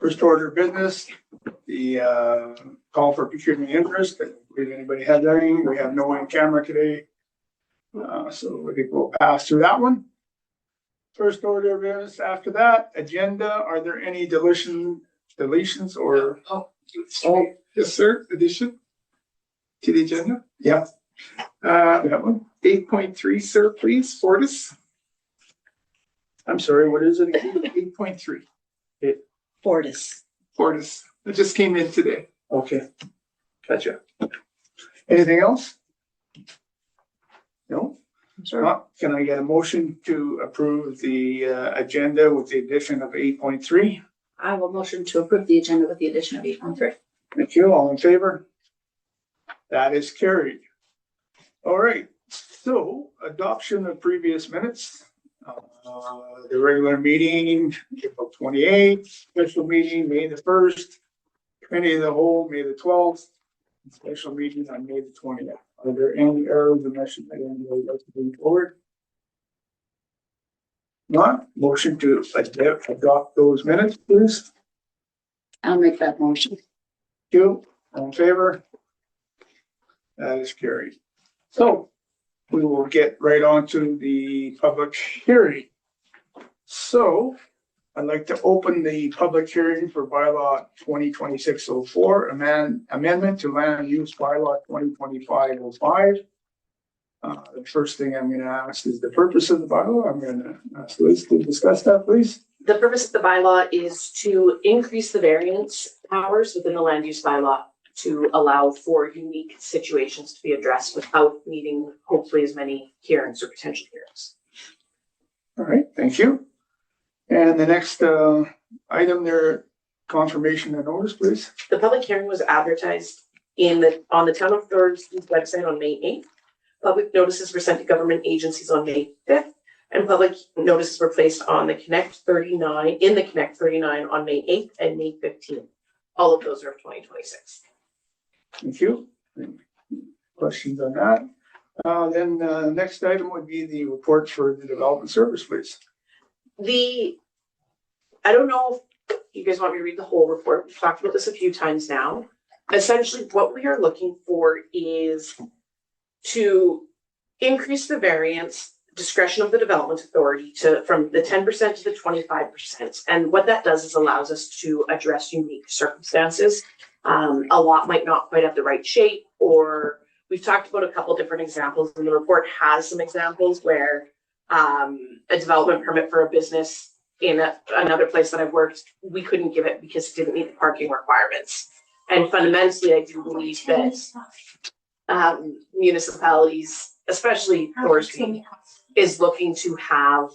First order of business, the call for procurement interest. If anybody has anything, we have no one in camera today. So I think we'll pass through that one. First order of business. After that, agenda. Are there any deletions or? Oh, yes, sir. Addition to the agenda. Yeah. That one. 8.3, sir, please. Fortis. I'm sorry, what is it? 8.3. Fortis. Fortis. It just came in today. Okay. Gotcha. Anything else? No? Sure. Can I get a motion to approve the agenda with the addition of 8.3? I will motion to approve the agenda with the addition of 8.3. Thank you. All in favor? That is carried. All right. So adoption of previous minutes. The regular meeting, April 28th, special meeting, May the 1st, committee of the whole, May the 12th, special meeting on May the 20th. Are there any errors or omissions that anybody would like to bring forward? Not, motion to adopt those minutes, please. I'll make that motion. You, all in favor? That is carried. So we will get right on to the public hearing. So I'd like to open the public hearing for bylaw 2026-04, amendment to land use bylaw 2025-05. The first thing I'm going to ask is the purpose of the bylaw. I'm going to ask Liz to discuss that, please. The purpose of the bylaw is to increase the variance powers within the land use bylaw to allow for unique situations to be addressed without needing hopefully as many hearings or potential hearings. All right, thank you. And the next item there, confirmation and notice, please. The public hearing was advertised on the town of Thorsby's website on May 8th. Public notices were sent to government agencies on May 5th, and public notices were placed on the Connect 39 on May 8th and May 15th. All of those are of 2026. Thank you. Any questions on that? Then next item would be the report for the development service, please. I don't know if you guys want me to read the whole report. We've talked about this a few times now. Essentially, what we are looking for is to increase the variance discretion of the development authority from the 10% to the 25%. And what that does is allows us to address unique circumstances. A lot might not quite have the right shape, or we've talked about a couple different examples, and the report has some examples where a development permit for a business in another place that I've worked, we couldn't give it because it didn't meet the parking requirements. And fundamentally, I do believe that municipalities, especially Thorsby, is looking to have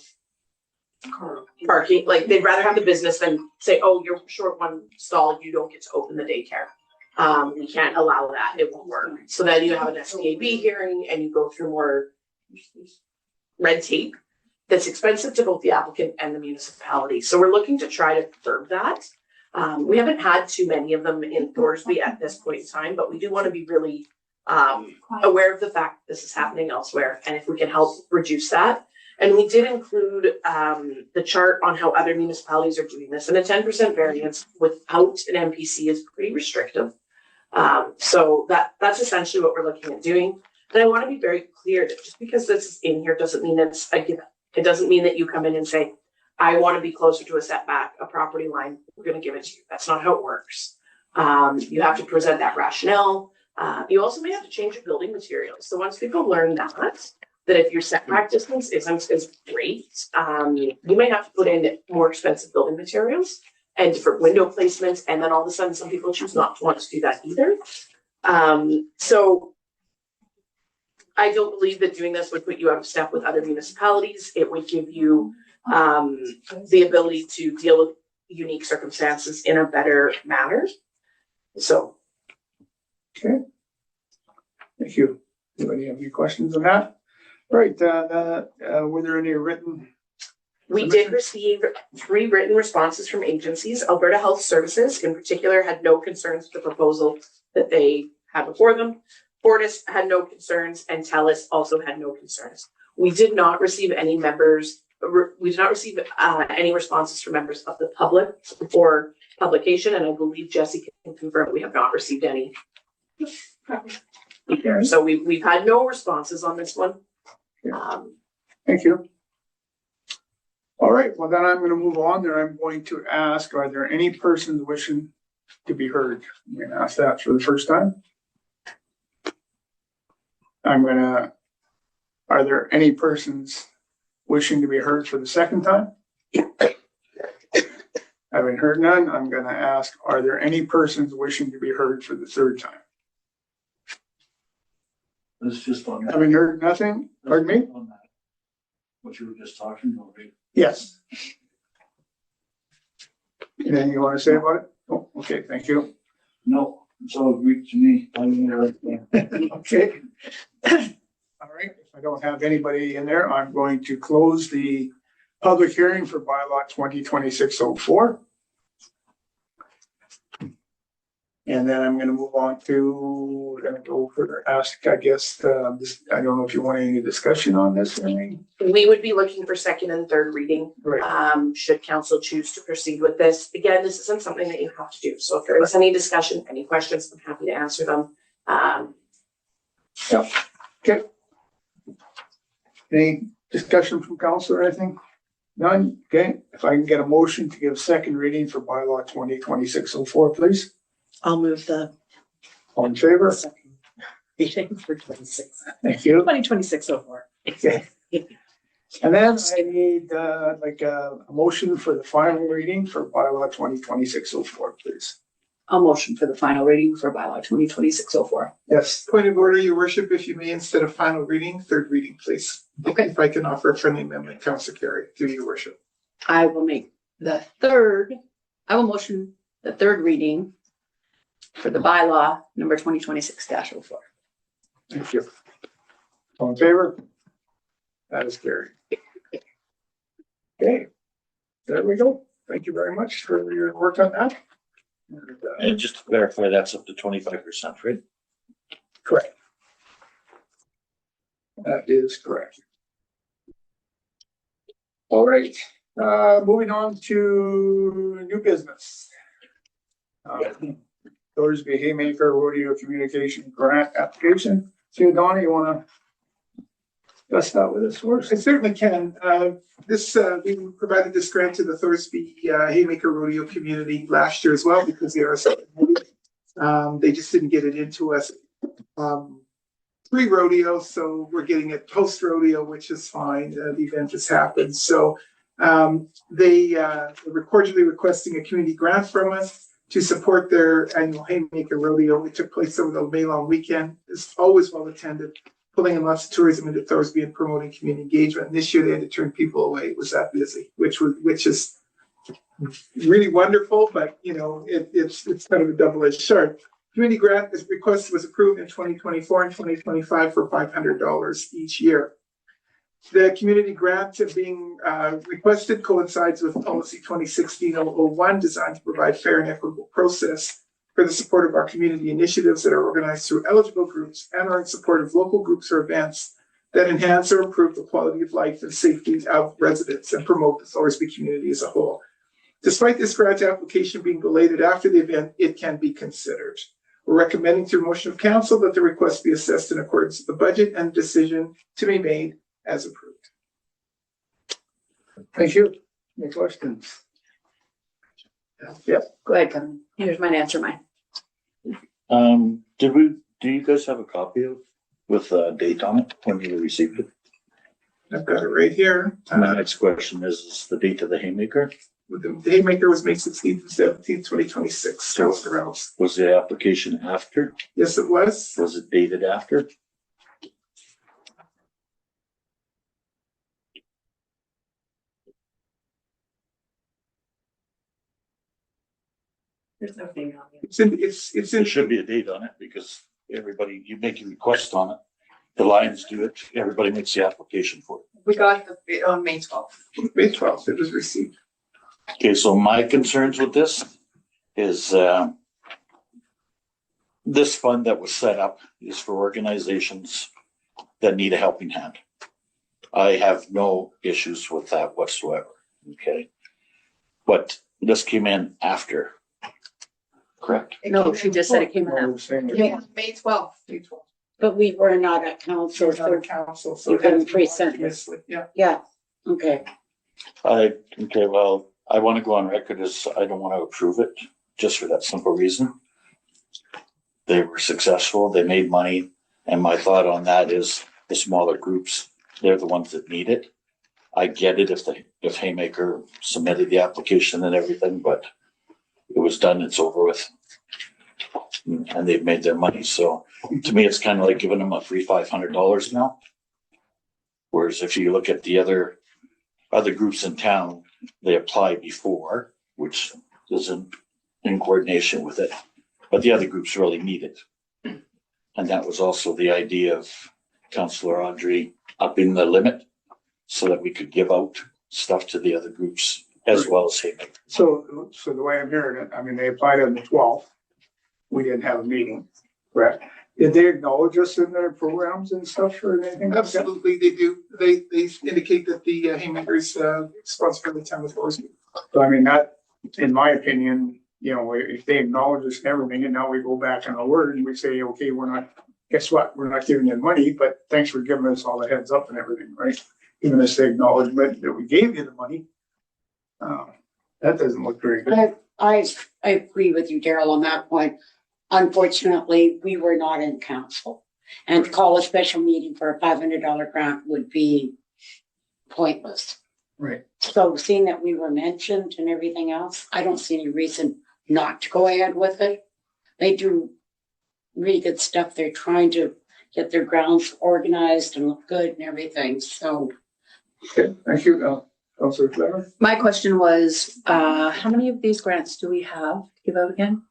parking. Like, they'd rather have the business than say, oh, you're short one stall, you don't get to open the daycare. We can't allow that, it won't work. So then you have an SPAB hearing and you go through more red tape that's expensive to both the applicant and the municipality. So we're looking to try to curb that. We haven't had too many of them in Thorsby at this point in time, but we do want to be really aware of the fact that this is happening elsewhere, and if we can help reduce that. And we did include the chart on how other municipalities are doing this, and a 10% variance without an MPC is pretty restrictive. So that's essentially what we're looking at doing. And I want to be very clear that just because this is in here doesn't mean it's a given. It doesn't mean that you come in and say, I want to be closer to a setback, a property line, we're going to give it to you. That's not how it works. You have to present that rationale. You also may have to change your building materials. So once people learn that if your setback distance isn't as great, you may have to put in more expensive building materials and different window placements. And then all of a sudden, some people choose not to want to do that either. So I don't believe that doing this would put you out of step with other municipalities. It would give you the ability to deal with unique circumstances in a better manner. So. Okay. Thank you. Anybody have any questions on that? All right. Were there any written? We did receive 3 written responses from agencies. Alberta Health Services, in particular, had no concerns with the proposal that they had before them. Fortis had no concerns, and TELUS also had no concerns. We did not receive any members. We did not receive any responses from members of the public or publication, and I believe Jesse can confirm we have not received any. So we've had no responses on this one. Thank you. All right, well then I'm gonna move on there. I'm going to ask, are there any persons wishing to be heard? I'm gonna ask that for the first time. Are there any persons wishing to be heard for the second time? Having heard none, I'm gonna ask, are there any persons wishing to be heard for the third time? It's just on that. Having heard nothing, pardon me? On that. What you were just talking about, right? Yes. Anything you want to say about it? Oh, okay, thank you. No, it's all Greek to me. I mean, Okay. All right, if I don't have anybody in there, I'm going to close the public hearing for bylaw 2026-04. And then I'm gonna move on to, we're gonna go further, ask, I guess, I don't know if you want any discussion on this or anything. We would be looking for second and third reading. Right. Should council choose to proceed with this. Again, this isn't something that you have to do. So if there is any discussion, any questions, I'm happy to answer them. Yep, okay. Any discussion from council or anything? None, okay. If I can get a motion to give second reading for bylaw 2026-04, please. I'll move the All in favor? second reading for 26, Thank you. 2026-04. Okay. And then I need like a motion for the final reading for bylaw 2026-04, please. I'll motion for the final reading for bylaw 2026-04. Yes, Point of order, your worship, if you may, instead of final reading, third reading, please. Okay. If I can offer a friendly amendment, Councillor Carey, through your worship. I will motion the third reading for the bylaw number 2026-04. thank you. All in favor? That is carried. Okay, there we go. Thank you very much for your work on that. And just to clarify, that's up to 25%, right? Correct. That is correct. All right, moving on to new business. Thorsby Haymaker Rodeo Communication Grant Application. So Donna, you wanna discuss that with us first? I certainly can. We provided this grant to the Thorsby Haymaker Rodeo community last year as well because they are they just didn't get it into us pre-rodeo, so we're getting it post-rodeo, which is fine. The event has happened. So they were cordially requesting a community grant from us to support their annual Haymaker Rodeo. It took place over the May long weekend. It's always well attended, pulling in lots of tourism into Thorsby and promoting community engagement. And this year they had to turn people away. It was that busy, which is really wonderful, but you know, it's kind of a double-edged sword. Community grant request was approved in 2024 and 2025 for $500 each year. The community grant being requested coincides with policy 2016-001, designed to provide fair and equitable process for the support of our community initiatives that are organized through eligible groups and are in support of local groups or events that enhance or improve the quality of life and safety of residents and promote the Thorsby community as a whole. Despite this grant application being belated after the event, it can be considered. We're recommending through motion of council that the request be assessed in accordance with the budget and decision to be made as approved. Thank you. Any questions? Yep. Go ahead, Kevin. Here's mine, answer mine. Do you guys have a copy of with a date on it when you received it? I've got it right here. My next question is the date of the Haymaker? The Haymaker was May 16th and 17th, 2026. Councillor Reynolds. Was the application after? Yes, it was. Was it dated after? There's nothing on it. It's in. There should be a date on it because everybody, you make a request on it. The Lions do it, everybody makes the application for it. We got it on May 12th. May 12th, it was received. Okay, so my concerns with this is this fund that was set up is for organizations that need a helping hand. I have no issues with that whatsoever, okay? But this came in after correct? No, she just said it came Well, out. we're saying- Yeah, May 12th. But we were not at council, There's not a so, council, so. You couldn't that's present it. obviously, Yeah. yeah, okay. Okay, well, I want to go on record as I don't want to approve it, just for that simple reason. They were successful, they made money, and my thought on that is the smaller groups, they're the ones that need it. I get it if Haymaker submitted the application and everything, but it was done, it's over with. And they've made their money, so to me, it's kind of like giving them a free $500 now. Whereas if you look at the other groups in town, they apply before, which isn't in coordination with it, but the other groups really need it. And that was also the idea of Councillor Audrey upping the limit so that we could give out stuff to the other groups as well as Haymaker. So the way I'm hearing it, I mean, they applied on the 12th. We didn't have a meeting, correct? Did they acknowledge us in their programs and stuff or anything? like that? Absolutely, they do. They indicate that the Haymakers sponsor the town of Thorsby. So I mean, that, in my opinion, you know, if they acknowledge us and everything, and now we go back on our word and we say, okay, we're not, guess what? We're not giving them money, but thanks for giving us all the heads up and everything, right? Giving us the acknowledgement that we gave you the money. That doesn't look very good. I agree with you, Daryl, on that point. Unfortunately, we were not in council, and to call a special meeting for a $500 grant would be pointless. Right. So seeing that we were mentioned and everything else, I don't see any reason not to go ahead with it. They do really good stuff. They're trying to get their grounds organized and look good and everything, so. Okay, thank you. Councilor Clever? My question was, how many of these grants do we have to give out again?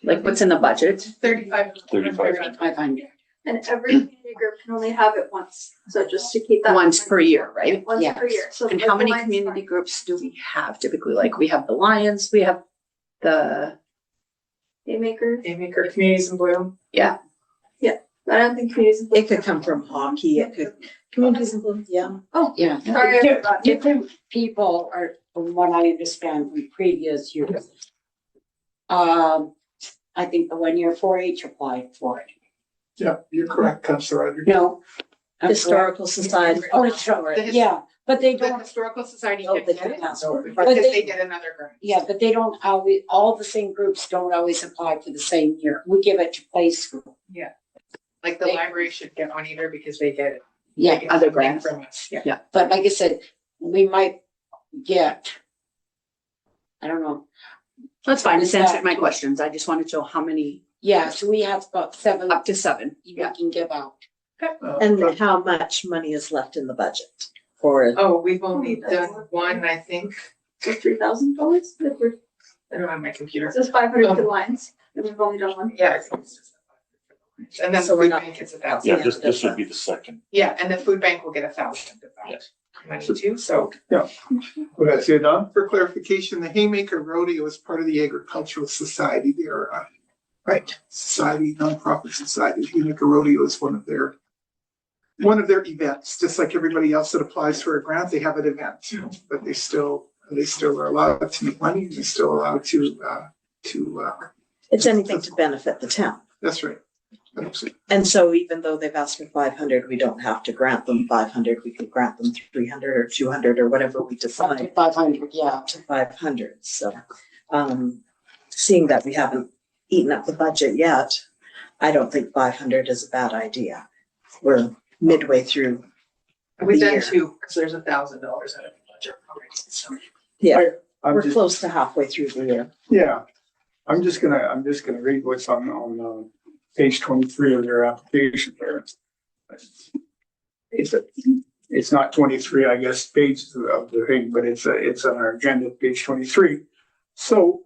Like what's in the budget? 35. 500. And every community group can only have it once, so just to keep that. in Once mind. per year, right? Once Yes. per year, so. And like how the many Lions community Fund. groups do we have typically? Like we have the Lions, we have the, Haymaker, Haymaker Communities in Bloom. I don't think communities. in Bloom- It could come from hockey, it could, Communities in Bloom, yeah. Oh, Yeah. sorry, I forgot. Different people are, from what I understand from previous years. I think the 1 year 4-H applied for it. Yeah, you're correct, Councillor Audrey. No. I'm Historical Society. correct. Oh, it's The yeah, but they The don't, Historical Society Oh, did they get it, did not. because But they they- did another grant. yeah, but they don't always, all the same groups don't always apply for the same year. We give it to play school. Like the They- library should get one either because they get it. Yeah, They get other something grants. From us, yeah. but like I said, we might get, I don't know. that's fine. This answered my questions. I just wanted to know how many, Yeah, so we have about 7 up to 7. we Yeah. can give out. And how much money is left in the budget for Oh, we've only done one, I think. So $3,000, I don't have my computer. it says 500 to lines, and we've only done one. Yeah, I think it's just. And then the So we're food not- bank is 1,000. Yeah, Yeah, this that's would be the second. Yeah, and the food bank will get 1,000 of that Yes. money too, so. Well, that's it, Don? For clarification, the Haymaker Rodeo is part of the Agricultural Society. They're a society, nonprofit society. Haymaker Rodeo is one of their events, just like everybody else that applies for a grant, they have an event, but they still are allowed to make money. They're still allowed to, it's anything to benefit the town. that's right. 100%. And so even though they've asked for 500, we don't have to grant them 500. We could grant them 300 or 200 or whatever we Up to decide 500, yeah. up to 500. So seeing that we haven't eaten up the budget yet, I don't think 500 is a bad idea. We're midway through. We've The done year. 2, because there's $1,000 out of the budget already, so. Yeah, I'm we're just, close to halfway through the year. yeah, I'm just gonna read what's on page 23 of their application there. It's not 23, I guess, pages of the thing, but it's on our agenda, page 23. So,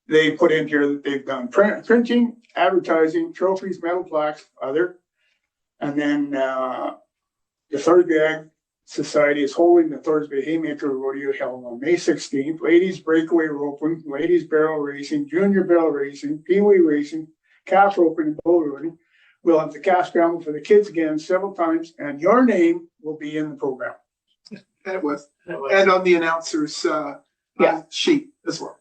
they put in here that they've done printing, advertising, trophies, metal plaques, other. And then, the Thorsby Ag Society is holding the Thorsby Haymaker Rodeo held on May 16th. Ladies breakaway roping, ladies barrel racing, junior barrel racing, peewee racing, calf roping, and bull roping. We'll have the calf scramble for the kids again several times, and your name will be in the program. And it was, and on the announcer's sheet as well.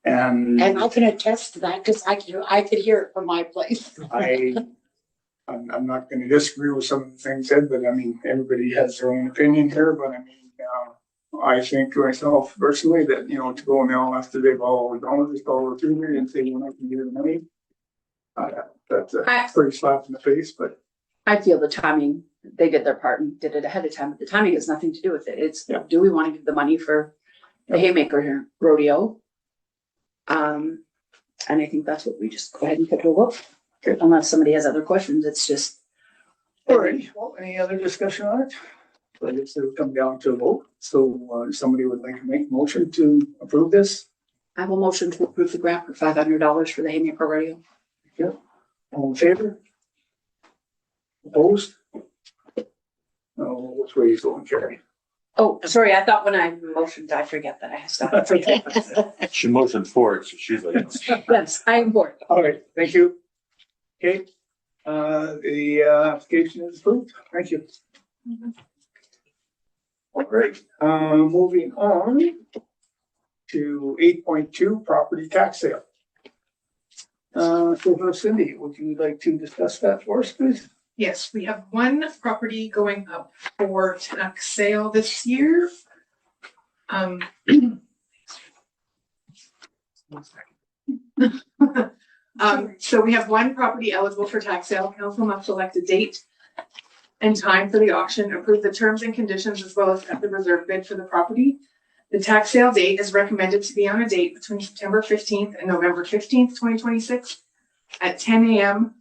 And And I can attest to that because I could hear it from my place. I'm not gonna disagree with some of the things said, but I mean, everybody has their own opinion here, but I mean, I think to myself personally that, to go now after they've all gone, just all through me and say, we're not gonna give the money. That's a pretty slap in the face, but I feel the timing, they did their part and did it ahead of time, but the timing has nothing to do with it. It's, Yeah. do we want to give the money for the Haymaker rodeo? And I think that's what we just go ahead and put to a vote. Okay. Unless somebody has other questions, it's just. alrighty, well, any other discussion on it? So I guess it'll come down to a vote, so somebody would like to make a motion to approve this? I will motion to approve the grant for $500 for the Haymaker rodeo. All in favor? Opposed? Oh, which way is going, Carrie? Oh, sorry, I thought when I motioned, I forget that I have stuff. That's okay. She motioned forward, so she's like, Yes, I am bored. All right, thank you. Okay, the application is approved. Thank you. All right, moving on to 8.2 property tax sale. So Cindy, would you like to discuss that for us, please? Yes, we have one property going up for tax sale this year. So we have one property eligible for tax sale. Council must select a date and time for the auction, approve the terms and conditions, as well as set the reserve bid for the property. The tax sale date is recommended to be on a date between September 15th and November 15th, 2026 at 10 a.m.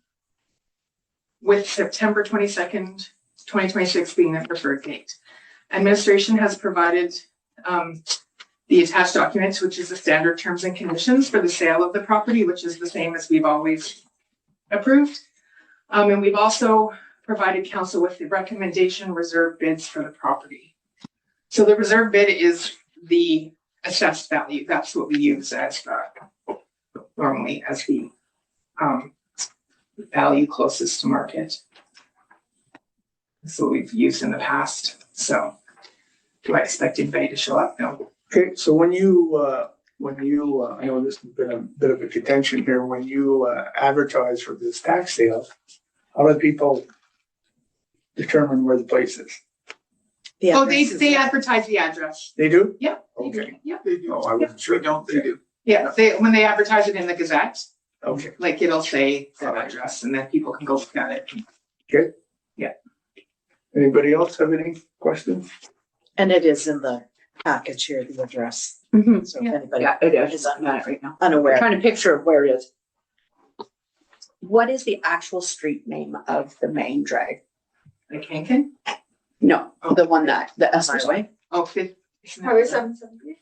with September 22nd, 2026 being the preferred date. Administration has provided the attached documents, which is the standard terms and conditions for the sale of the property, which is the same as we've always approved. And we've also provided council with the recommendation reserve bids for the property. So the reserve bid is the assessed value. That's what we use as normally as the value closest to market. That's what we've used in the past. So do I expect anybody to show up? No. Okay, so when you, I know this has been a bit of a contention here, when you advertise for this tax sale, how do people determine where the place is? The Oh, address is they there. advertise the address. They do? Yeah. They do. Okay. Yeah. They do. Oh, I wasn't sure. They do. Yeah. When they advertise it in the Gazette, Okay. like it'll say the address and then people can go look at it. Okay. Yeah. Anybody else have any questions? And it is in the package here, the address. Mhm. So if Yeah. anybody Yeah, it is. I'm on it right now. I'm unaware, trying to picture where it is. What is the actual street name of the main drag? Like Hankin? No, the one that, the Esther's Way. Oh, fifth. isn't that Highway the- 770.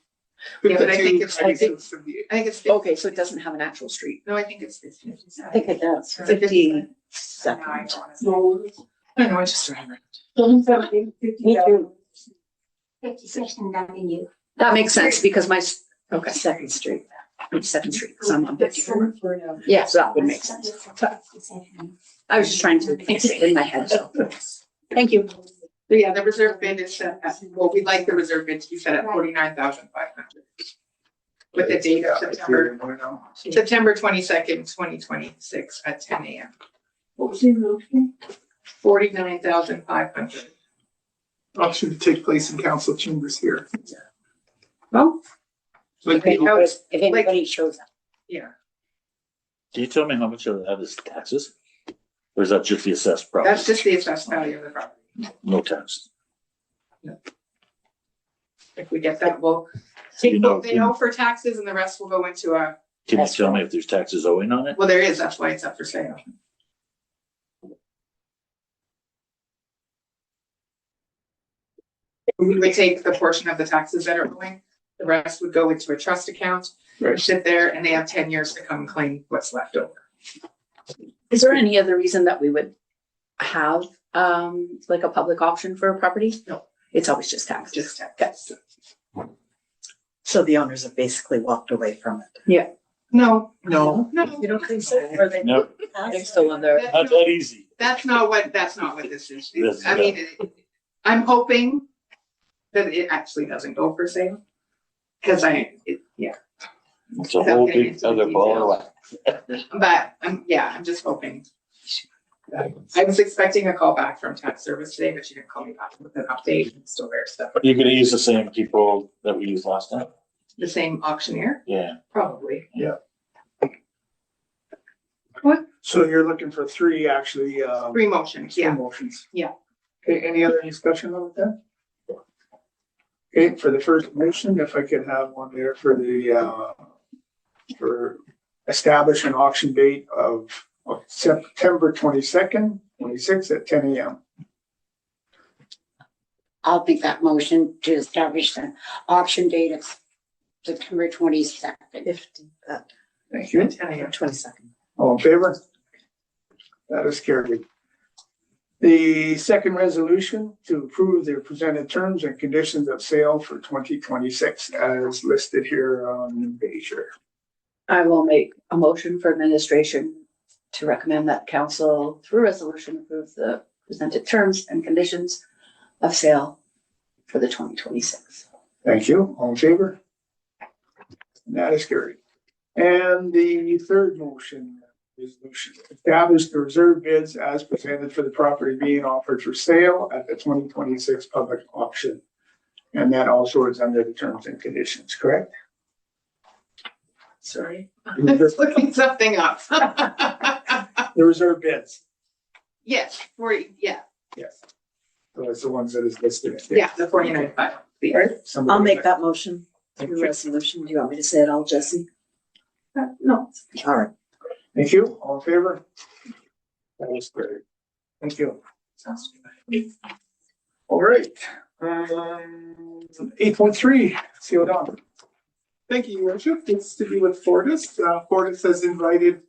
Yeah, but I think it's, I think it's, fifth. Okay, so it doesn't have an actual street. No, I think it's 50. I think it does. 50. second. I don't know, I just remember. Me too. 52nd Avenue. That makes sense because okay, Second Street. Second Street, because I'm on 54. Yeah, so that would make sense. I was just trying to fix it in my head, so. Thank you. So yeah, the reserve bid is set at, well, we'd like the reserve bid to be set at 49,500. With the date of September 22nd, 2026 at 10 a.m. What was the motion? 49,500. Auction to take place in council chambers here. Well, Like, If anybody shows up. yeah, can you tell me how much of that is taxes? Or is that just the assessed property? that's just the assessed value of the property. No tax. If we get that, we'll You take know, what they know for taxes and the rest will go into a, Can you tell me if there's taxes owing on it? well, there is, that's why it's up for sale. We would take the portion of the taxes that are owing, the rest would go into a trust account, Right. sit there, and they have 10 years to come claim what's left over. is there any other reason that we would have, like a public auction for a property? No. It's always just tax. Just tax. So the owners have basically walked away from it. No, No. no. You don't think so? Or they No, They're still in there. not that easy. That's not what this is. Yes, I mean, I'm hoping that it actually doesn't go for sale. Cause yeah. It's a whole big other ball of wax. But I'm just hoping. I was expecting a call back from tax service today, but she didn't call me back with an update. It's still there stuff. You're gonna use the same people that we used last time? The same auctioneer, Yeah. probably. So you're looking for three, actually, 3 motions, three yeah. motions. Yeah. Okay, any other discussion on that? Okay, for the first motion, if I could have one there for the, for establish an auction date of September 22nd, 26th at 10 a.m. I'll make that motion to establish the auction date of September 22nd. 50, Thank you. 10 a.m. 22nd. All in favor? That is carried. The second resolution to approve the presented terms and conditions of sale for 2026 as listed here on the page here. I will make a motion for administration to recommend that council through resolution approve the presented terms and conditions of sale for the 2026. Thank you. All in favor? And that is carried. And the third motion, resolution, establish the reserve bids as presented for the property being offered for sale at the 2026 public auction. And that also is under the terms and conditions, correct? Sorry. I was looking something up. The reserve bids, Yes, yes. So it's the ones that is listed. yeah, the 49.5. Right? I'll make that motion through resolution. Do you want me to say it all, Jesse? No. All right. Thank you. All in favor? That is great. Thank you. All right. 8.3, CO Don. Thank you, Your Worship. It's to do with Fortis. Fortis has invited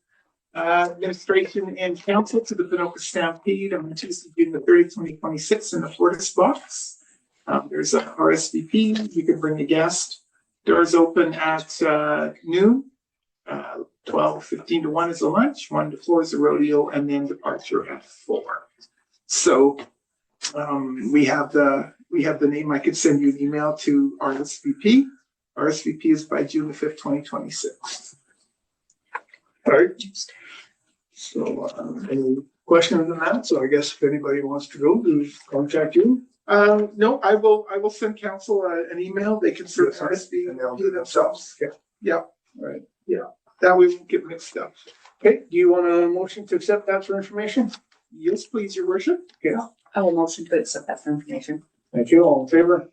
administration and council to the Pinoka Stampede on Tuesday, June the 30th, 2026 in the Fortis box. There's a RSVP. You can bring a guest. Doors open at noon. 12:15 to 1 is the lunch, 1 to 4 is the rodeo, and then departure at 4. So we have the name. I could send you an email to RSVP. RSVP is by June the 5th, 2026. All right. So any questions on that? So I guess if anybody wants to go, do contact you. No, I will send council an email. They can search RSVP And they'll do themselves. Yeah. Yeah, Right. that way we won't get mixed up. Okay, do you want a motion to accept that for information? Yes, please, Your Worship. Yeah. I will motion to accept that for information. Thank you. All in favor?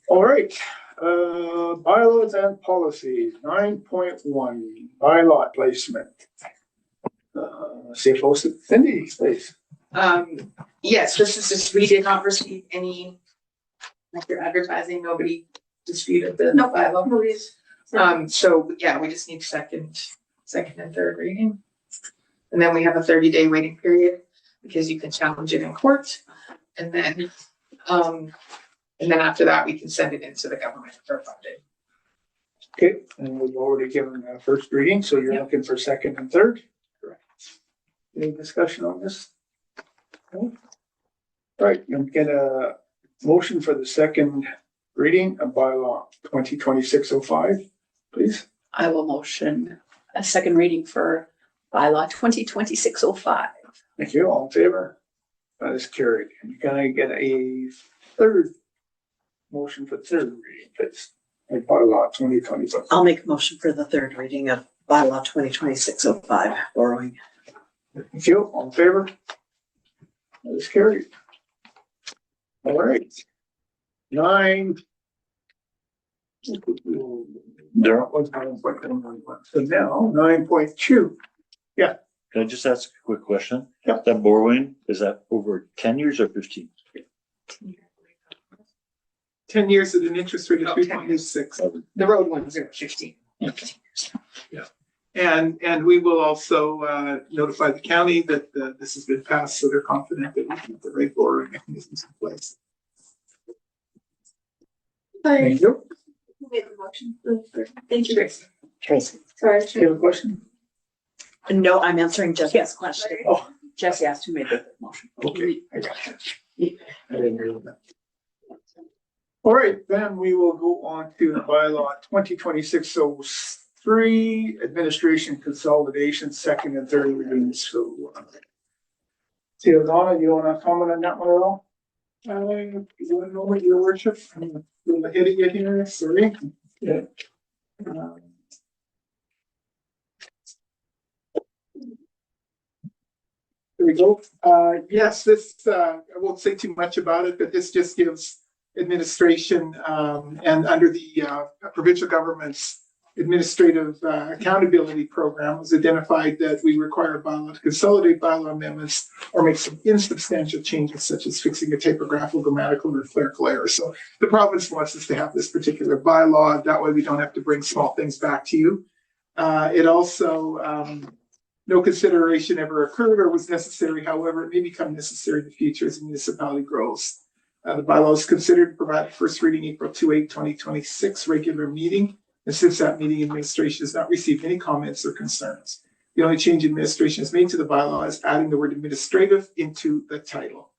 All right, bylaws and policies, 9.1, bylaw placement. Safe hosted, Cindy, please. Yes, this is just, we did not receive any, like your advertising, nobody disputed the No, bylaw. nobody's. So yeah, we just need second and third reading. And then we have a 30-day waiting period because you can challenge it in court. And then after that, we can send it into the government for funding. Okay, and we've already given a first reading, so you're Yep. looking for second and third. Correct. Any discussion on this? No? All right, you'll get a motion for the second reading of bylaw 2026-05, please. I will motion a second reading for bylaw 2026-05. Thank you. All in favor? That is carried. And can I get a third motion for third reading, please? Of bylaw 2026. I'll make a motion for the third reading of bylaw 2026-05, borrowing. Thank you. All in favor? That is carried. All right. 9. There, So now 9.2. can I just ask a quick question? Yep. That borrowing, is that over 10 years or 15? 10 years at an interest rate of Oh, 3.26. The road ones are 15. And we will also notify the county that this has been passed, so they're confident that we keep the right borrowing mechanisms in place. Thank you. Who made the motion? Thank you. Tracy. Tracy. Sorry. Do you have a question? No, I'm answering Jessica's Yes. question. Oh, Jesse asked who made the motion. okay. I got you. I didn't hear that. All right, then we will go on to the bylaw 2026-03, administration consolidation, second and third readings. So, Donna, do you want to comment on that one at all? You want to know what your worship? I'm hitting it here, sorry. Yeah. There we go. Yes, this, I won't say too much about it, but this just gives administration, and under the provincial government's administrative accountability program was identified that we require a bylaw to consolidate bylaw amendments or make some insubstantial changes such as fixing a typographical, grammatical, or clerical error. So the province wants us to have this particular bylaw. That way we don't have to bring small things back to you. It also, no consideration ever occurred or was necessary. However, it may become necessary in the future as the municipality grows. The bylaw is considered to provide first reading April 28, 2026 regular meeting. And since that meeting, administration has not received any comments or concerns. The only change administration has made to the bylaw is adding the word administrative into the title.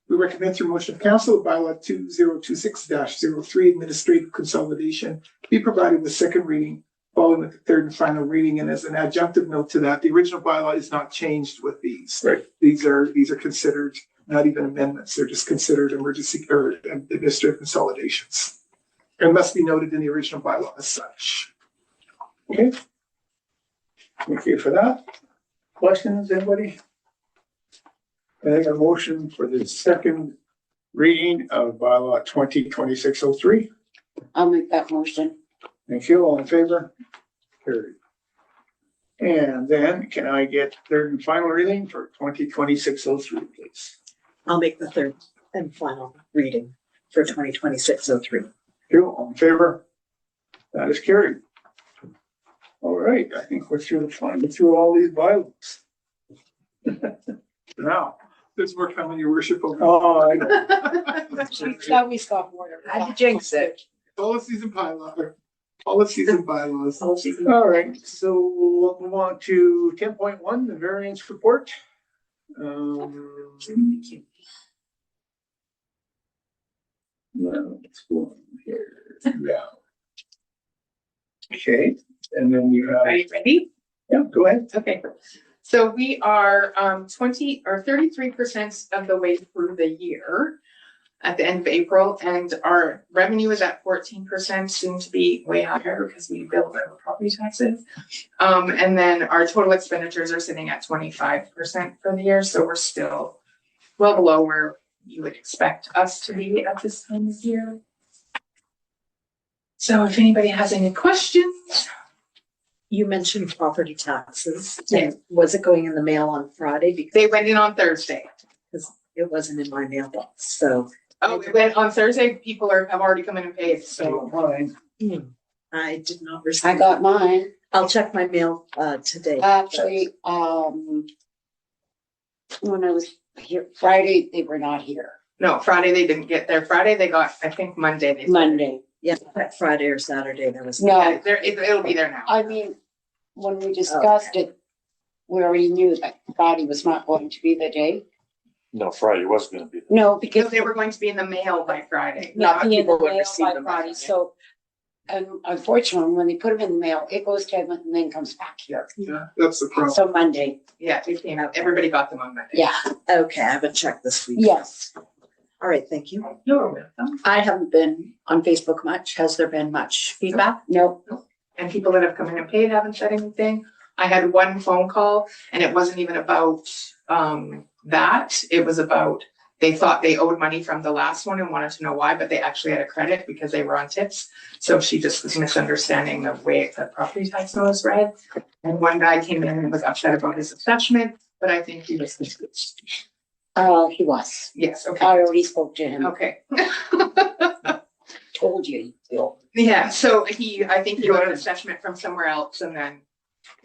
We recommend through motion of council, bylaw 2026-03 administrative consolidation be provided with second reading following with the third and final reading. And as an adjunctive note to that, the original bylaw is not changed with these. Right. These are considered not even amendments. They're just considered emergency or administrative consolidations. And must be noted in the original bylaw as such. Okay. Thank you for that. Questions, anybody? I have a motion for the second reading of bylaw 2026-03. I'll make that motion. Thank you. All in favor? Carried. And then can I get third and final reading for 2026-03, please? I'll make the third and final reading for 2026-03. You, all in favor? That is carried. All right, I think we're through all these bylaws. Now. There's more coming, your worship. Oh, I know. Now we stop order. Had to jinx it. Policies and bylaws. Policies and bylaws. All right, so we'll move on to 10.1, the variance report. Well, let's go on here. Yeah. Okay, and then you have. Are you ready? Yeah, go ahead. Okay. So we are 20 or 33% of the way through the year at the end of April, and our revenue is at 14%, soon to be way higher because we billed our property taxes. And then our total expenditures are sitting at 25% for the year, so we're still well below where you would expect us to be at this time of year. So if anybody has any questions. You mentioned property taxes. Yes. Was it going in the mail on Friday? Because They went in on Thursday. it wasn't in my mailbox, so. Oh, it went on Thursday. People have already come in and paid, so. Fine. I did not receive. I got mine. I'll check my mail today. Actually, when I was here, Friday, they were not here. No, Friday they didn't get there. Friday they got, I think Monday they. Monday. Yeah, that Friday or Saturday, there was. No, Yeah, it'll be there now. I mean, when we discussed it, we already knew that Friday was not going to be the day. No, Friday was gonna be. No, Because because they were going to be in the mail by Friday. not be in the people would mail receive by them Friday, so. And unfortunately, when they put them in the mail, it goes to Edmonton and then comes back here. Yeah, that's the problem. So Monday, Yeah, it came out. Everybody got them on Monday. yeah, Okay, I haven't checked this week. yes. All right, thank you. You're welcome. I haven't been on Facebook much. Has there been much feedback? Nope. And people that have come in and paid haven't said anything. I had one phone call and it wasn't even about that. It was about, they thought they owed money from the last one and wanted to know why, but they actually had a credit because they were on tips. So she just was misunderstanding the way the property tax notice read. And one guy came in and was upset about his assessment, but I think he was confused. He was. Yes, okay. I already spoke to him. Okay. Told you, Bill. Yeah, so I think he got an assessment from somewhere else and then.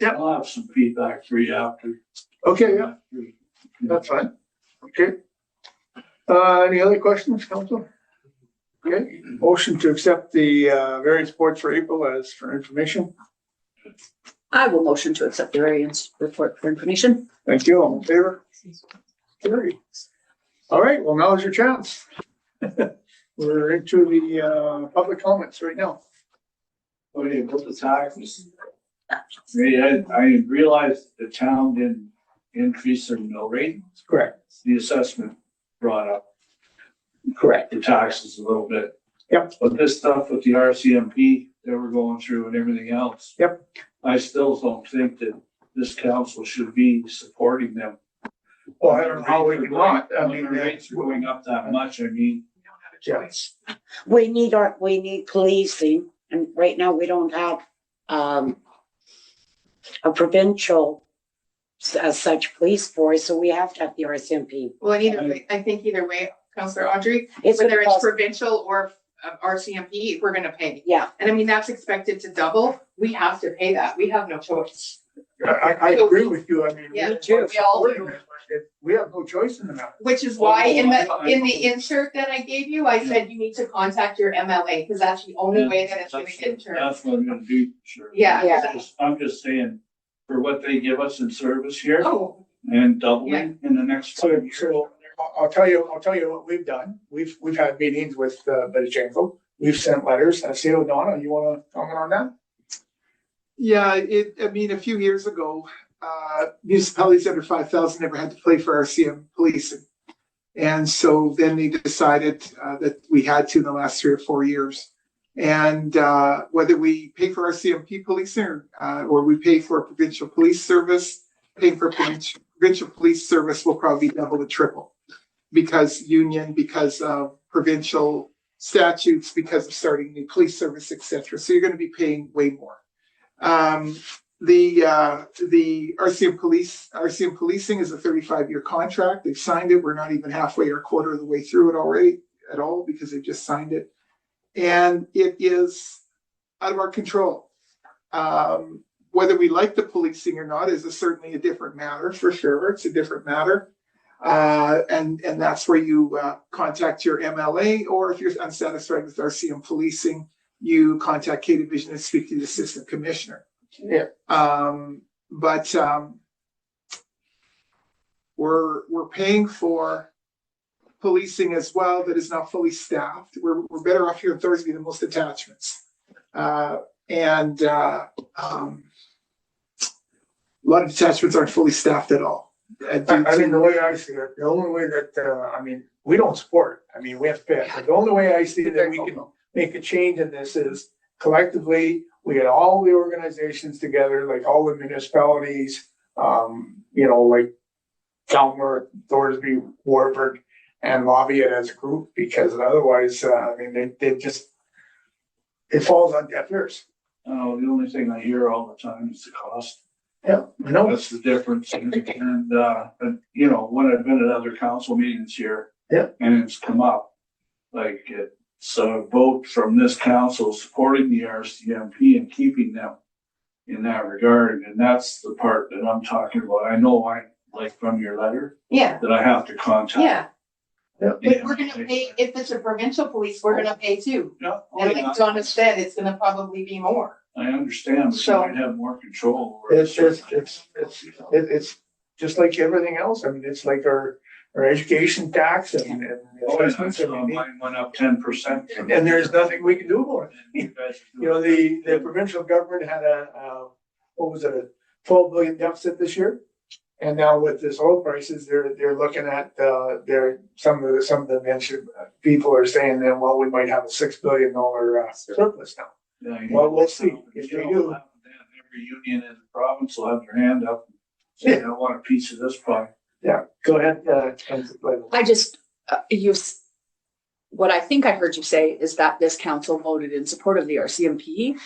I'll have some feedback for you after. Okay, yeah, that's fine. Okay. Any other questions, council? Okay, motion to accept the variance report for April as for information. I will motion to accept the variance report for information. Thank you. All in favor? Carried. All right, well, now's your chance. we're into the, public comments right now. Okay, about the taxes. I realized the town didn't increase their mill rate. Correct. The assessment brought up Correct. the taxes a little bit. Yep. But this stuff with the RCMP that we're going through and everything else. Yep. I still don't think that this council should be supporting them. Well, I don't know how we can not, I When mean, the rates are going up that much, I mean, yes. We need policing, and right now we don't have, a provincial as such police force, so we have to have the RCMP. Well, and either way, I think either way, Councillor Audrey, It's whether gonna it's cost- provincial or RCMP, we're gonna pay. Yeah, And I mean, that's expected to double. We have to pay that. We have no choice. I agree with you, I mean. Yeah, we're too. We all do. supporting it, but we have no choice in the matter. Which is why in the insert that I gave you, I said you need to contact your MLA, because that's the only way that it's gonna get turned. that's what I'm gonna do, sure. Yeah. I'm just saying, for what they give us in service here Oh, and doubling in the next 5 years. So I'll tell you what we've done. We've had meetings with, Betty. We've sent letters. I see O'Donnell, you wanna comment on that? Yeah, I mean, a few years ago, municipalities under 5,000 never had to pay for RCM policing. And so then they decided that we had to in the last 3 or 4 years. And whether we pay for RCMP policing or we pay for a provincial police service, paying for provincial police service will probably double or triple because of provincial statutes, because of starting new police service, et cetera. So you're going to be paying way more. The RCM policing is a 35-year contract. They've signed it. We're not even halfway or a quarter of the way through it already at all because they've just signed it. And it is out of our control. Whether we like the policing or not is certainly a different matter, for sure. It's a different matter. And that's where you contact your MLA, or if you're unsatisfied with RCM policing, you contact K Division and speak to the assistant commissioner. Yeah. But we're paying for policing as well that is not fully staffed. We're better off here in Thorsby than most attachments. A lot of detachments aren't fully staffed at all. I mean, the way I see it, the only way that, we don't support it. I mean, we have to pay it. But the only way I see that we can make a change in this is collectively, we get all the organizations together, like all the municipalities, like Calmer, Thorsby, Warburg, and lobby it as a group, because otherwise, it falls on deaf ears. Oh, the only thing I hear all the time is the cost. Yeah, I know. That's the difference. And when I've been at other council meetings here. Yeah. And it's come up, like it's a vote from this council supporting the RCMP and keeping them in that regard. And that's the part that I'm talking about. I know from your letter. yeah, That I have to contact. yeah. Yeah. But we're gonna pay, if it's a provincial police, we're gonna pay too. Yeah, And like Donna said, it's gonna probably be more. I understand, but you So- might have more control over It's just like everything else. I mean, it's like our education tax and assessments. Mine went up 10%. And there's nothing we can do about it. You The provincial government had a 12 billion deficit this year. And now with this oil prices, they're looking at, some of the mentioned people are saying that, well, we might have a $6 billion surplus now. Well, we'll see. If they do. Every union in the province will have their hand up and say, I want a piece of this pie. Yeah, go ahead, Councilor. I just, what I think I heard you say is that this council voted in support of the RCMP,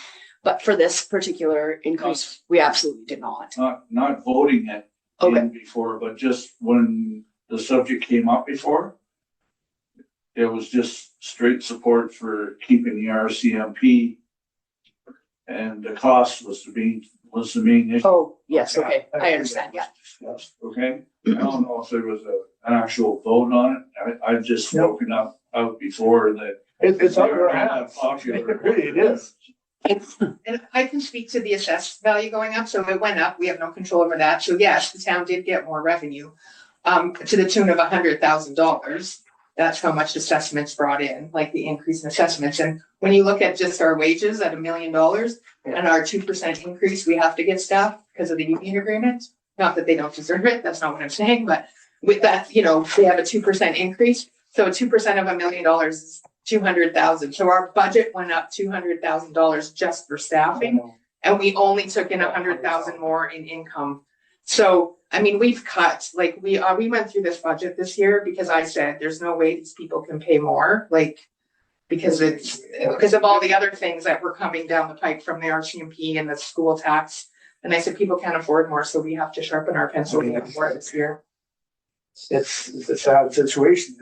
but for this particular increase, we absolutely did not. Not voting it in before, but just when the subject came up before, it was just straight support for keeping the RCMP. And the cost was the main issue. Oh, yes, okay, I understand, yeah. Okay, I don't know if there was an actual vote on it. I've just spoken out before that. It's on your They're not hands. popular. It is. And I can speak to the assessed value going up, so it went up, we have no control over that, so yes, the town did get more revenue, to the tune of $100,000. that's how much assessments brought in, like the increase in assessments. And when you look at just our wages at $1 million and our 2% increase, we have to get staff because of the union agreement. Not that they don't deserve it, that's not what I'm saying, but with that, you know, they have a 2% increase. So 2% of $1 million is 200,000. So our budget went up $200,000 just for staffing, and we only took in 100,000 more in income. So, I mean, we've cut, like we went through this budget this year because I said, there's no way these people can pay more, like, because of all the other things that were coming down the pike from the RCMP and the school tax. And I said, people can't afford more, so we have to sharpen our pencil more this year. It's a sad situation.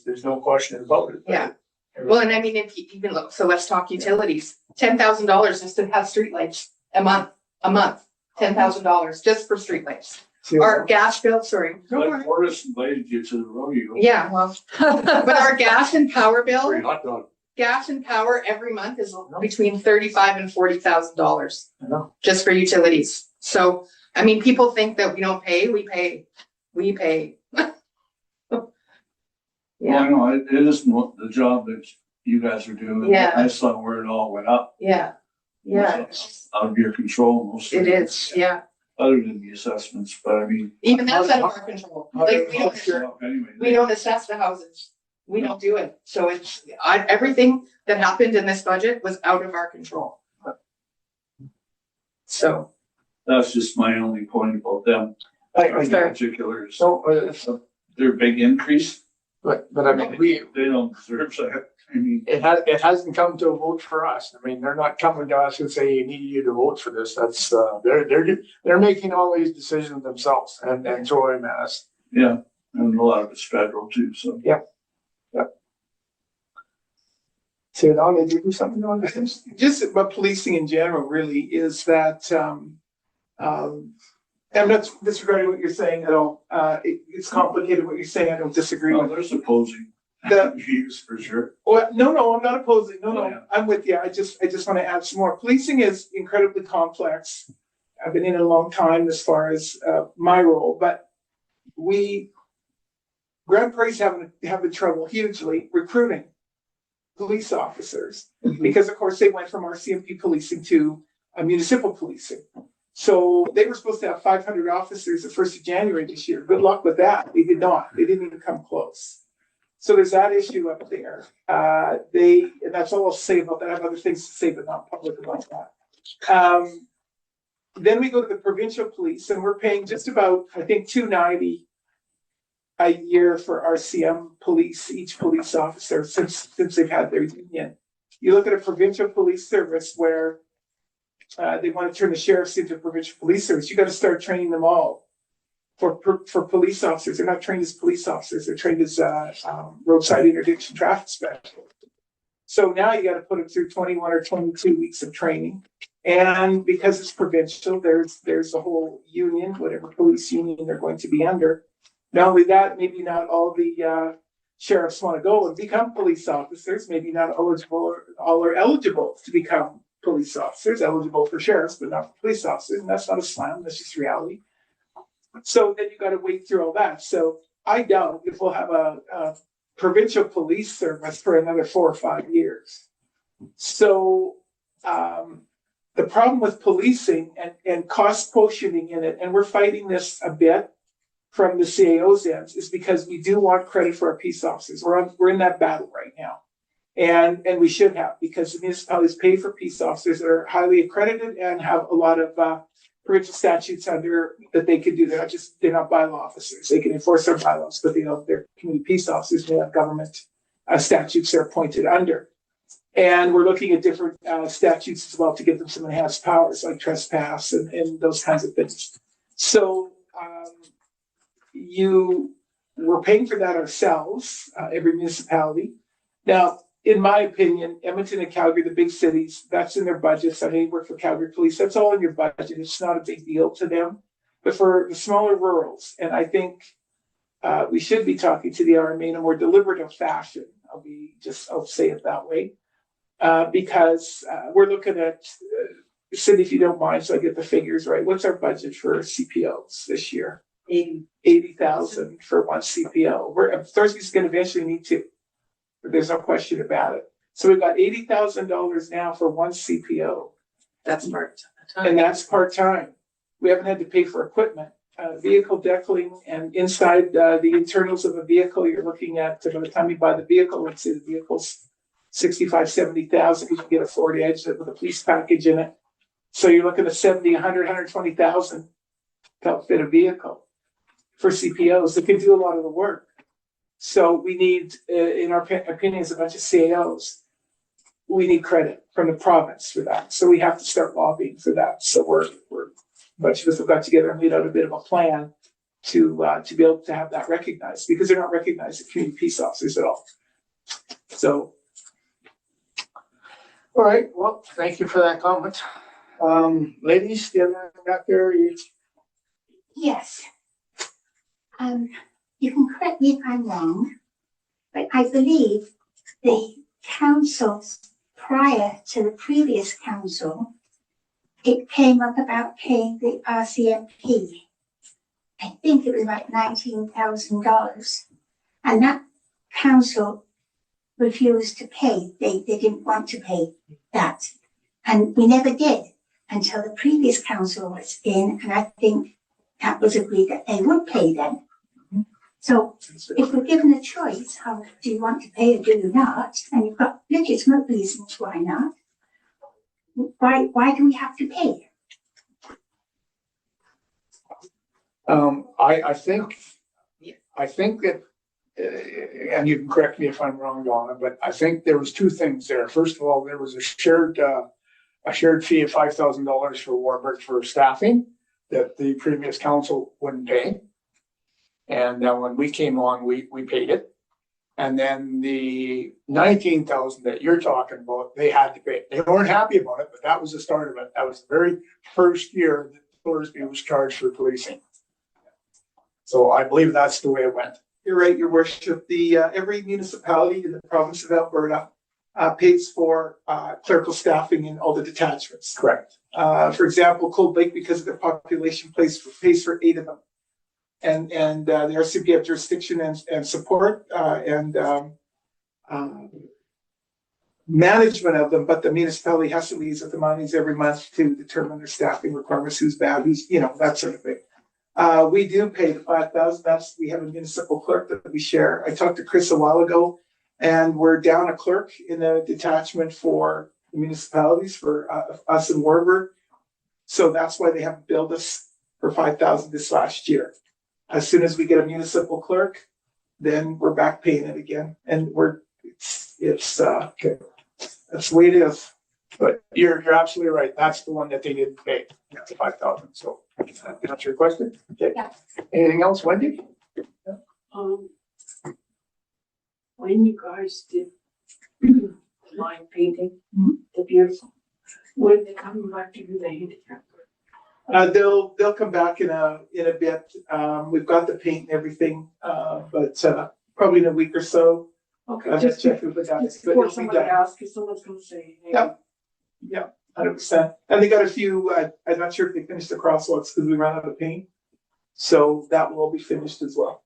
There's no question about it. Yeah. Well, and I mean, if you even look, so let's talk utilities. $10,000 just to have streetlights a month, $10,000 just for streetlights. Our gas bill, sorry. But Fortis invited you to the rodeo. Yeah, well, but our gas and power bill, Free hot dog. gas and power every month is between $35,000 and $40,000 I know. just for utilities. So, I mean, people think that we don't pay, we pay. Well, I know, it isn't what the job that you guys are doing. Yeah. I saw where it all went up. Yeah, yeah, It's out of your control most of it is, yeah. Other than the assessments, but I mean. Even that's out of our control. Like, Anyway. we don't assess the houses. We don't do it. So it's, everything that happened in this budget was out of our control. So. That's just my only point about them. In particular, So, their big increase, but I mean, they don't deserve that. I mean, it hasn't come to a vote for us. I mean, they're not coming to us and saying, you need you to vote for this. That's, they're making all these decisions themselves and throwing them at us. yeah, and a lot of it's federal too, so. So, Don, did you do something on this? Just about policing in general really is that, I'm not disregarding what you're saying at all. It's complicated what you're saying. I don't disagree No, with there's opposing the, views for sure. well, no, I'm not opposing. No, Oh, yeah. I'm with you. I just want to add some more. Policing is incredibly complex. I've been in it a long time as far as my role, but Grand Prairie's having trouble hugely recruiting police officers because, of course, they went from RCMP policing to municipal policing. So they were supposed to have 500 officers the 1st of January this year. Good luck with that. They did not. They didn't even come close. So there's that issue up there. And that's all I'll say about that. I have other things to say, but not public about that. Then we go to the provincial police, and we're paying just about, I think, $290 a year for RCM police, each police officer since they've had their union. You look at a provincial police service where they want to turn the sheriffs into provincial police service. You got to start training them all for police officers. They're not trained as police officers. They're trained as roadside interdiction traffic specialists. So now you got to put them through 21 or 22 weeks of training. And because it's provincial, there's a whole union, whatever police union they're going to be under. Not only that, maybe not all the sheriffs want to go and become police officers. Maybe not all are eligible to become police officers, eligible for sheriffs, but not for police officers. And that's not a slam, that's just reality. So then you got to wait through all that. So I doubt if we'll have a provincial police service for another 4 or 5 years. So the problem with policing and cost quotienting in it, and we're fighting this a bit from the CAO's ends, is because we do want credit for our peace officers. We're in that battle right now. And we should have, because the municipalities pay for peace officers that are highly accredited and have a lot of provincial statutes under that they can do. They're not bylaw officers. They can enforce their bylaws, but they're community peace officers. They have government statutes they're appointed under. And we're looking at different statutes as well to give them some enhanced powers like trespass and those kinds of things. So we're paying for that ourselves, every municipality. Now, in my opinion, Edmonton and Calgary, the big cities, that's in their budgets. I mean, work for Calgary Police, that's all in your budget. It's not a big deal to them. But for the smaller rurals, and I think we should be talking to the RMA in a more deliberative fashion. I'll say it that way. Because we're looking at, Cindy, if you don't mind, so I get the figures right. What's our budget for CPOs this year? 80,000 for one CPO. Thorsby's gonna eventually need two. There's no question about it. So we've got $80,000 now for one CPO. That's part. And that's part-time. We haven't had to pay for equipment, vehicle deckling and inside, the internals of a vehicle, you're looking at, by the time you buy the vehicle, let's say the vehicle's 65, 70,000, you can get a Ford Edge with a police package in it. So you're looking at 70, 100, 120,000 to outfit a vehicle for CPOs that can do a lot of the work. So we need, in our opinion, as a bunch of CAOs, we need credit from the province for that. So we have to start lobbying for that. So we're a bunch of us have got together and laid out a bit of a plan to be able to have that recognized, because they're not recognized as community peace officers at all. So, all right. Well, thank you for that comment. Ladies, the other out there, Yes. You can correct me if I'm wrong, but I believe the councils prior to the previous council, it came up about paying the RCMP. I think it was about $19,000. And that council refused to pay. They didn't want to pay that. And we never did until the previous council was in, and I think that was agreed that they would pay them. So if we're given a choice, how do you want to pay or do you not? And you've got legitimate reasons why not. Why do we have to pay? I think that, and you can correct me if I'm wrong, Donna, but I think there was two things there. First of all, there was a shared fee of $5,000 for Warburg for staffing that the previous council wouldn't pay. And when we came on, we paid it. And then the 19,000 that you're talking about, they had to pay. They weren't happy about it, but that was the start of it. That was the very first year that Thorsby was charged for policing. So I believe that's the way it went. You're right, Your Worship. Every municipality in the province of Alberta pays for clerical staffing in all the detachments. Correct. For example, Cold Lake, because of their population, pays for 8 of them. And the RCMP have jurisdiction and support and management of them, but the municipality has to liaise with the monies every month to determine their staffing requirements, who's bad, who's, that sort of thing. We do pay the $5,000. We have a municipal clerk that we share. I talked to Chris a while ago, and we're down a clerk in the detachment for the municipalities for us in Warburg. So that's why they haven't billed us for $5,000 this last year. As soon as we get a municipal clerk, then we're back paying it again, and it's okay. That's the way it is. But you're absolutely right. That's the one that they didn't pay. That's the 5,000. So that's your question. Okay. Yeah. Anything else, Wendy? When you guys did line painting, the beautiful, when they come back to do the handicap? They'll come back in a bit. We've got the paint and everything, but probably in a week or so. Okay, I'll just check with the guys. But before it'll be somebody done. asks, because someone's gonna say, hey. Yeah, 100%. And they got a few. I'm not sure if they finished the crosswalks because we ran out of paint, so that will all be finished as well.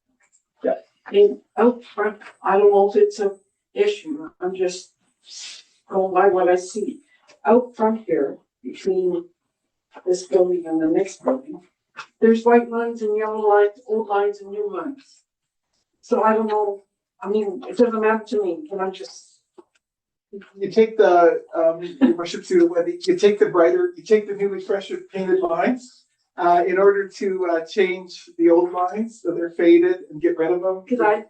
And out front, I don't know if it's an issue, I'm just going by what I see. Out front here, between this building and the next building, there's white lines and yellow lines, old lines and new lines. So I don't know, I mean, it doesn't matter to me, can I just? You take the, Your Worship, through the Wendy, you take the newly fresh painted lines. In order to change the old lines so they're faded and get rid of them. Because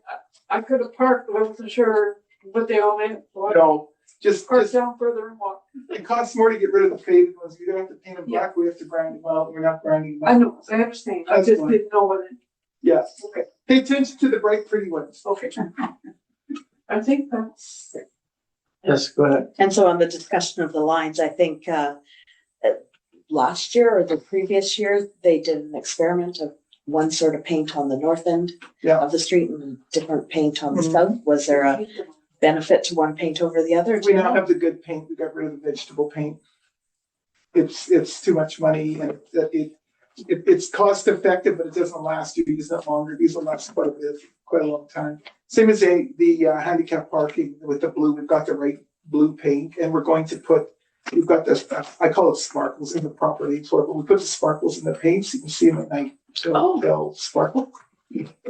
I could have parked, but I wasn't sure what they all meant. No, just Park down further and walk. it costs more to get rid of the faded ones. We don't have to paint them black. We have to grind them out. We're not grinding them out. I know, I understand, I That's just fine. didn't know what it, Yes. okay, Pay attention to the bright, pretty ones. okay. I think that's. Yes, go ahead. And so on the discussion of the lines, I think last year or the previous year, they did an experiment of one sort of paint on the north end of the street and different paint on the south. Was there a benefit to one paint over the other? We now have the good paint. We got rid of the vegetable paint. It's too much money, and it's cost effective, but it doesn't last. You use it longer. These will last quite a long time. Same as the handicap parking with the blue. We've got the right blue paint, and we're going to put. We've got this. I call it sparkles in the property for it, but we put the sparkles in the paint so you can see them at night. They'll sparkle.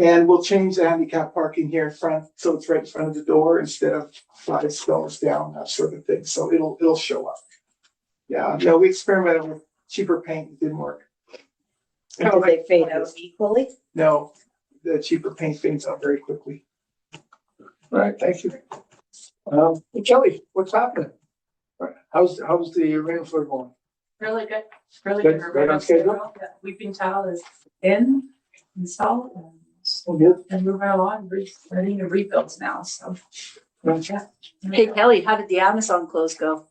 And we'll change the handicap parking here in front, so it's right in front of the door instead of 5 stalls down, that sort of thing. So it'll show up. Yeah, no, we experimented with cheaper paint. It didn't work. And did they fade out equally? No, the cheaper paint fades out very quickly. All right, thank you. Kelly, what's happening? How's the rainfall going? Really good, really Good, good. right on schedule? Weeping tile is installed, and moving along, ready to rebuilds now, so. Yeah. Hey Kelly, how did the Amazon clothes go?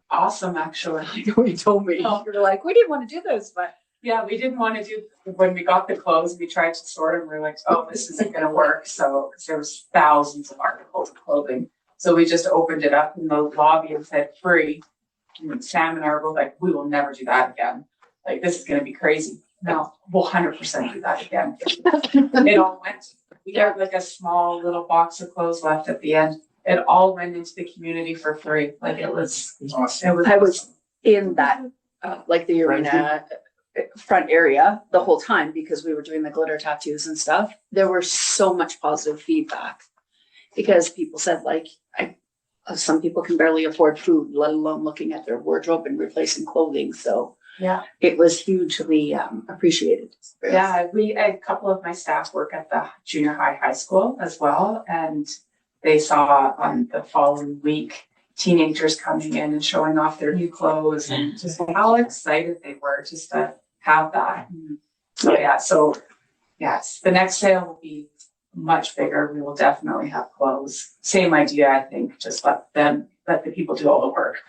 Awesome, actually. You told me. Oh. You're like, we didn't want to do this, but. Yeah, we didn't want to do, when we got the clothes, we tried to sort them, we were like, oh, this isn't gonna work, so there was thousands of articles of clothing. So we just opened it up in the lobby and said free. And Sam and I were both like, we will never do that again. Like, this is gonna be crazy. No, we'll 100% do that again. It all went, we had like a small little box of clothes left at the end. It all went into the community for free. Like, it was awesome. I was in that, like the arena front area the whole time because we were doing the glitter tattoos and stuff. There was so much positive feedback because people said like, some people can barely afford food, let alone looking at their wardrobe and replacing clothing. So Yeah. it was hugely appreciated. Yeah, a couple of my staff work at the junior high school as well. And they saw on the following week, teenagers coming in and showing off their new clothes and just how excited they were just to have that. So yes, the next sale will be much bigger. We will definitely have clothes. Same idea, I think, just let the people do all the work.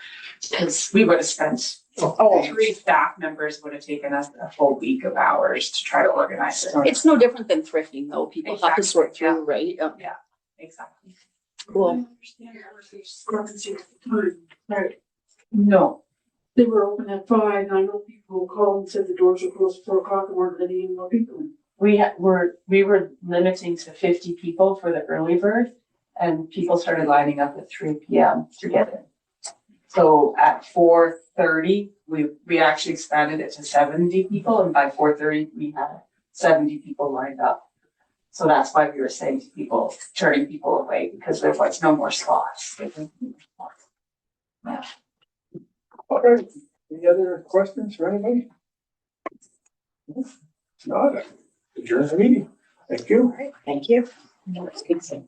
Because we would have spent, 3 staff members would have taken us a full week of hours to try to organize it. It's no different than thrifting though. People have to sort through, right? Yeah, exactly. Cool. Right. No. They were open at 5, and I know people called and said the doors were closed at 4 o'clock and weren't letting any more people in. We were limiting to 50 people for the early bird, and people started lining up at 3 p.m. to get in. So at 4:30, we actually expanded it to 70 people, and by 4:30 we had 70 people lined up. So that's why we were saying to people, turning people away, because there was no more slots. Yeah. All right, any other questions for anybody? If not, adjourn the meeting. Thank you. All right, thank you. No, it's good thing.